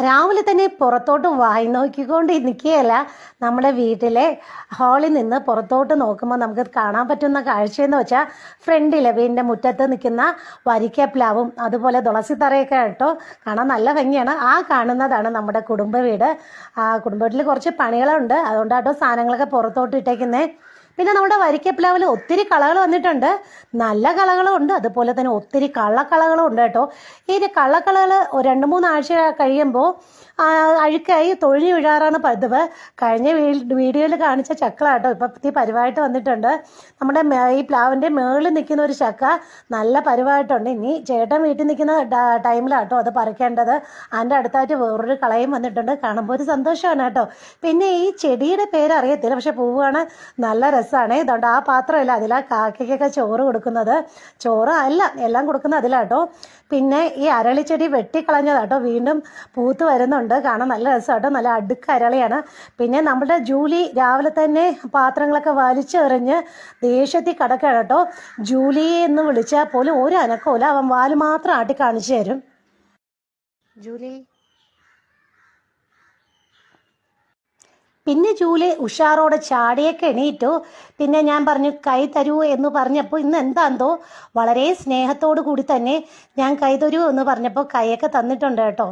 രാവിലെ തന്നെ പുറത്തോട്ട് വായി നോക്കിക്കൊണ്ട് നിൽക്കുകയല്ല. നമ്മുടെ വീട്ടിലെ ഹാളിൽ നിന്ന് പുറത്തോട്ട് നോക്കുമ്പോൾ നമുക്ക് കാണാൻ പറ്റുന്ന കാഴ്ചയെന്ന് വെച്ചാൽ ഫ്രണ്ടിലെ വീടിൻ്റെ മുറ്റത്ത് നിൽക്കുന്ന വരിക്കപ്ലാവും അതുപോലെ തുളസിത്തറയൊക്കെ കേട്ടോ കാണാൻ നല്ല ഭംഗിയാണ്. ആ കാണുന്നതാണ് നമ്മുടെ കുടുംബ വീട്. കുടുംബ വീട്ടിൽ കുറച്ച് പണികളുണ്ട്, അതുകൊണ്ടാട്ടോ സാധനങ്ങളൊക്കെ പുറത്തോട്ട് ഇട്ടേക്കുന്നത്. പിന്നെ നമ്മുടെ വരിക്കപ്ലാവിൽ ഒത്തിരി കളകൾ വന്നിട്ടുണ്ട്, നല്ല കളകളും ഉണ്ട്, അതുപോലെ തന്നെ ഒത്തിരി കള്ളക്കളകളും ഉണ്ട് കേട്ടോ. ഈ കള്ളക്കളകൾ 2-3 ആഴ്ച കഴിയുമ്പോൾ അഴുക്കായി തൊഴിഞ്ഞു വീഴാറാണ് പതിവ്. കഴിഞ്ഞ വീഡിയോയിൽ കാണിച്ച ചക്കളാട്ടോ ഇപ്പം പരുവായിട്ട് വന്നിട്ടുണ്ട്. നമ്മുടെ ഈ പ്ലാവിൻ്റെ മുകളിൽ നിൽക്കുന്ന ഒരു ചക്ക നല്ല പരുവായിട്ടുണ്ട്. ഇനി ചേട്ടൻ വീട്ടിൽ നിൽക്കുന്ന ടൈമിലാട്ടോ അത് പറിക്കേണ്ടത്. അതിൻ്റെ അടുത്തായിട്ട് വേറൊരു കളയും വന്നിട്ടുണ്ട്, കാണുമ്പോൾ ഒരു സന്തോഷമാണ് കേട്ടോ. പിന്നെ ഈ ചെടിയുടെ പേര് അറിയത്തില്ല, പക്ഷെ പൂവാണ്, നല്ല രസമാണ്. ഇതുകൊണ്ട് ആ പാത്രമല്ല, അതിലാ കാക്കയ്ക്കൊക്കെ ചോറ് കൊടുക്കുന്നത്. ചോറ് അല്ല, എല്ലാം കൊടുക്കുന്നത് അതിലാട്ടോ. പിന്നെ ഈ അരളിച്ചെടി വെട്ടിക്കളഞ്ഞതാട്ടോ, വീണ്ടും പൂത്ത് വരുന്നുണ്ട്, കാണാൻ നല്ല രസമാട്ടോ, നല്ല അടുക്ക് അരളിയാണ്. പിന്നെ നമ്മുടെ ജൂലി രാവിലെ തന്നെ പാത്രങ്ങളൊക്കെ വലിച്ചെറിഞ്ഞ് ദേഷ്യത്തിൽ കിടക്കുകയാണ് കേട്ടോ. ജൂലി എന്ന് വിളിച്ചാൽ പോലും ഒരു അനക്കമില്ല, അവൻ വാല് മാത്രം ആട്ടി കാണിച്ചു തരും. ജൂലി. പിന്നെ ജൂലി ഉഷാറോടെ ചാടിയൊക്കെ എണീറ്റു. പിന്നെ ഞാൻ പറഞ്ഞു കൈ തരൂ എന്ന് പറഞ്ഞപ്പോൾ ഇന്ന് എന്താന്തോ വളരെ സ്നേഹത്തോടു കൂടി തന്നെ ഞാൻ കൈ തരൂ എന്ന് പറഞ്ഞപ്പോൾ കൈയൊക്കെ തന്നിട്ടുണ്ട് കേട്ടോ.